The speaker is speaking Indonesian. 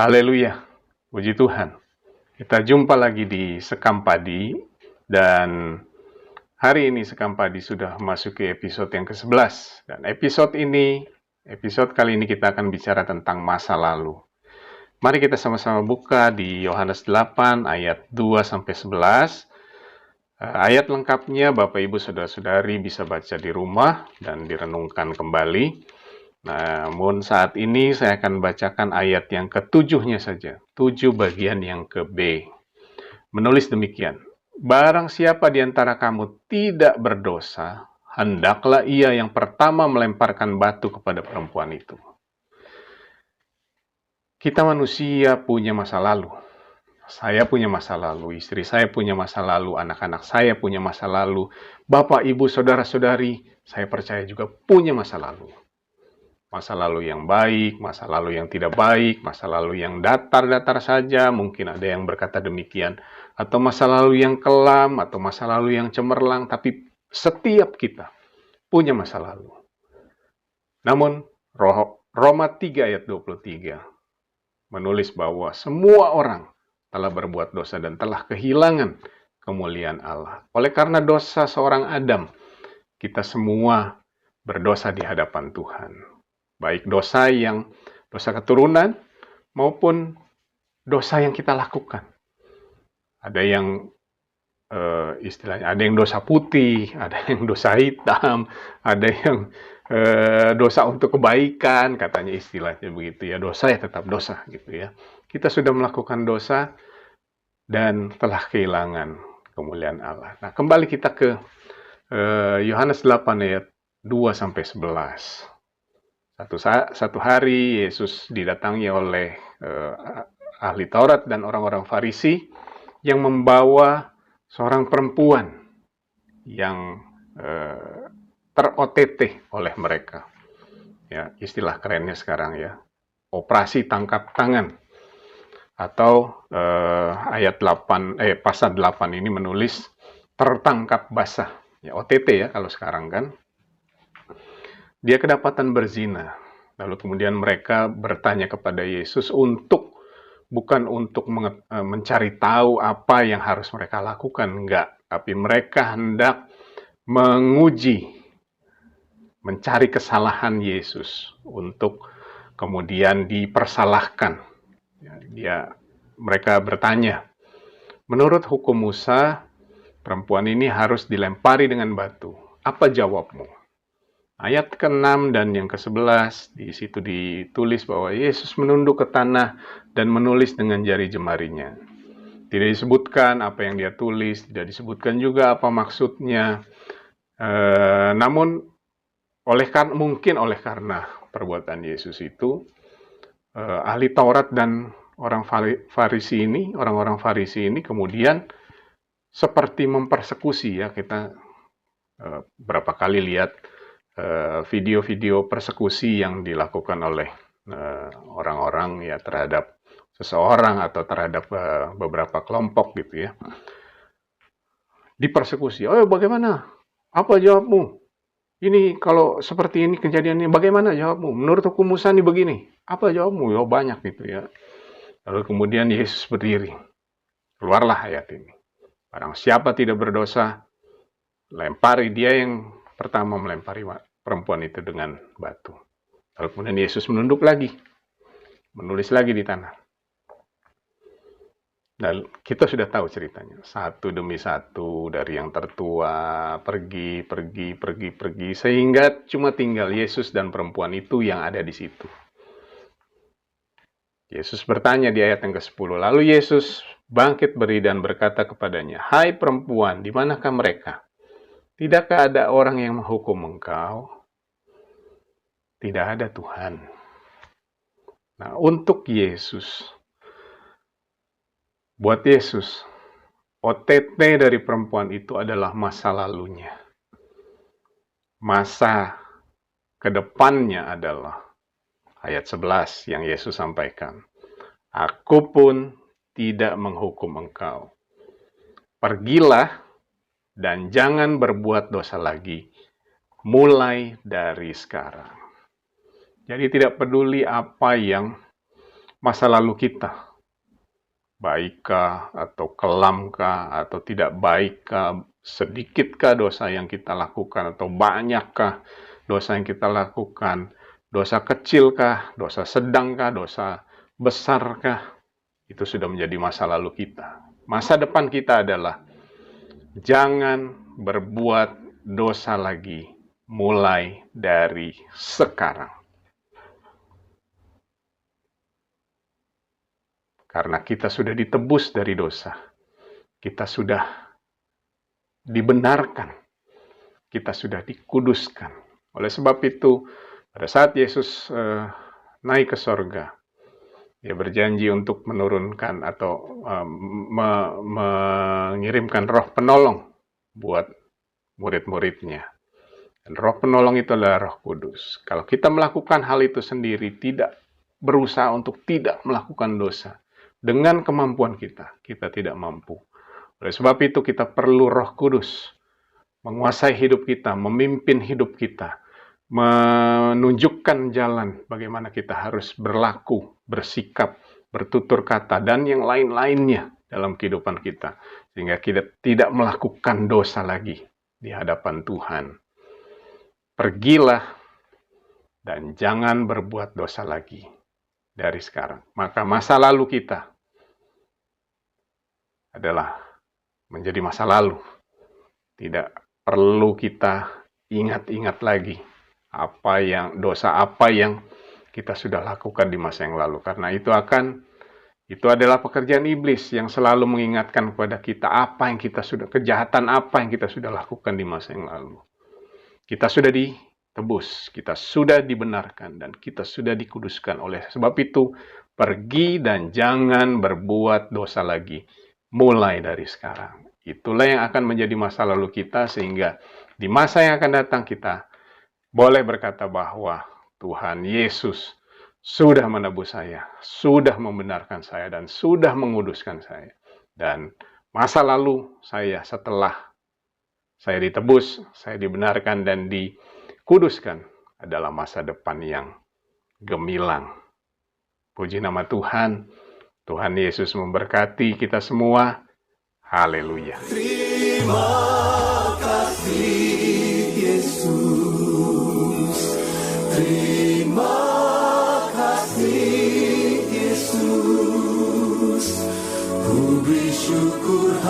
Haleluya, puji Tuhan. Kita jumpa lagi di Sekam Padi, dan hari ini Sekam Padi sudah memasuki episode yang ke-11. Dan episode kali ini kita akan bicara tentang masa lalu. Mari kita sama-sama buka di Yohanes 8 ayat 2-11. Ayat lengkapnya Bapak Ibu Saudara-saudari bisa baca di rumah dan direnungkan kembali. Namun saat ini saya akan bacakan ayat yang ke-7-nya saja, 7 bagian yang ke-B. Menulis demikian, barang siapa di antara kamu tidak berdosa, hendaklah ia yang pertama melemparkan batu kepada perempuan itu. Kita manusia punya masa lalu. Saya punya masa lalu, istri saya punya masa lalu, anak-anak saya punya masa lalu, Bapak, Ibu, Saudara-saudari, saya percaya juga punya masa lalu. Masa lalu yang baik, masa lalu yang tidak baik, masa lalu yang datar-datar saja, mungkin ada yang berkata demikian, atau masa lalu yang kelam, atau masa lalu yang cemerlang, tapi setiap kita punya masa lalu. Namun, Roma 3 ayat 23 menulis bahwa semua orang telah berbuat dosa dan telah kehilangan kemuliaan Allah. Oleh karena dosa seorang Adam, kita semua berdosa di hadapan Tuhan. Baik dosa keturunan maupun dosa yang kita lakukan. Ada yang istilahnya, ada yang dosa putih, ada yang dosa hitam, ada yang dosa untuk kebaikan, katanya istilahnya begitu ya. Dosa ya tetap dosa gitu ya. Kita sudah melakukan dosa dan telah kehilangan kemuliaan Allah. Nah, kembali kita ke Yohanes 8 ayat 2-11. Satu hari Yesus didatangi oleh ahli Taurat dan orang-orang Farisi yang membawa seorang perempuan yang ter-OTT oleh mereka. Ya, istilah kerennya sekarang ya, operasi tangkap tangan. Atau ayat 8 pasal 8 ini menulis tertangkap basah. Ya, OTT ya kalau sekarang kan. Dia kedapatan berzina. Lalu kemudian mereka bertanya kepada Yesus bukan untuk mencari tahu apa yang harus mereka lakukan, enggak. Tapi mereka hendak menguji, mencari kesalahan Yesus untuk kemudian dipersalahkan. Mereka bertanya, menurut hukum Musa, perempuan ini harus dilempari dengan batu. Apa jawabmu? Ayat ke-6 dan yang ke-11, di situ ditulis bahwa Yesus menunduk ke tanah dan menulis dengan jari jemarinya. Tidak disebutkan apa yang dia tulis, tidak disebutkan juga apa maksudnya. Namun, mungkin oleh karena perbuatan Yesus itu, ahli Taurat dan orang-orang Farisi ini kemudian seperti mempersekusi ya. Kita berapa kali lihat video-video persekusi yang dilakukan oleh orang-orang ya terhadap seseorang atau terhadap beberapa kelompok gitu ya. Dipersekusi. Oh, bagaimana? Apa jawabmu? Ini kalau seperti ini kejadiannya, bagaimana jawabmu? Menurut hukum Musa ini begini. Apa jawabmu? Ya banyak gitu ya. Lalu kemudian Yesus berdiri. Keluarlah ayat ini. Barang siapa tidak berdosa, lempari. Dia yang pertama melempari perempuan itu dengan batu. Lalu kemudian Yesus menunduk lagi, menulis lagi di tanah. Dan kita sudah tahu ceritanya. Satu demi satu dari yang tertua pergi, sehingga cuma tinggal Yesus dan perempuan itu yang ada di situ. Yesus bertanya di ayat yang ke-10. Lalu Yesus bangkit berdiri dan berkata kepadanya, hai perempuan, di manakah mereka? Tidakkah ada orang yang menghukum engkau? Tidak ada, Tuhan. Nah, untuk Yesus, buat Yesus, OTT dari perempuan itu adalah masa lalunya. Masa kedepannya adalah ayat 11 yang Yesus sampaikan. Aku pun tidak menghukum engkau. Pergilah dan jangan berbuat dosa lagi, mulai dari sekarang. Jadi tidak peduli apa yang masa lalu kita. Baikkah atau kelamkah atau tidak baikkah, sedikitkah dosa yang kita lakukan atau banyakkah dosa yang kita lakukan, dosa kecilkah, dosa sedangkah, dosa besarkah, itu sudah menjadi masa lalu kita. Masa depan kita adalah jangan berbuat dosa lagi mulai dari sekarang. Karena kita sudah ditebus dari dosa. Kita sudah dibenarkan. Kita sudah dikuduskan. Oleh sebab itu, pada saat Yesus naik ke sorga, Dia berjanji untuk menurunkan atau mengirimkan roh penolong buat murid-muridnya. Dan roh penolong itu adalah Roh Kudus. Kalau kita melakukan hal itu sendiri, tidak berusaha untuk tidak melakukan dosa, dengan kemampuan kita tidak mampu. Oleh sebab itu kita perlu Roh Kudus menguasai hidup kita, memimpin hidup kita, menunjukkan jalan bagaimana kita harus berlaku, bersikap, bertutur kata, dan yang lain-lainnya dalam kehidupan kita. Sehingga kita tidak melakukan dosa lagi di hadapan Tuhan. Pergilah dan jangan berbuat dosa lagi dari sekarang. Maka masa lalu kita adalah menjadi masa lalu. Tidak perlu kita ingat-ingat lagi dosa apa yang kita sudah lakukan di masa yang lalu. Karena itu adalah pekerjaan iblis yang selalu mengingatkan kepada kita kejahatan apa yang kita sudah lakukan di masa yang lalu. Kita sudah ditebus, kita sudah dibenarkan, dan kita sudah dikuduskan. Oleh sebab itu, pergi dan jangan berbuat dosa lagi mulai dari sekarang. Itulah yang akan menjadi masa lalu kita, sehingga di masa yang akan datang kita boleh berkata bahwa Tuhan Yesus sudah menebus saya, sudah membenarkan saya, dan sudah menguduskan saya. Dan masa lalu saya setelah saya ditebus, saya dibenarkan dan dikuduskan adalah masa depan yang gemilang. Puji nama Tuhan. Tuhan Yesus memberkati kita semua. Haleluya. Terima kasih Yesus. Terima kasih Yesus. Ku bersyukur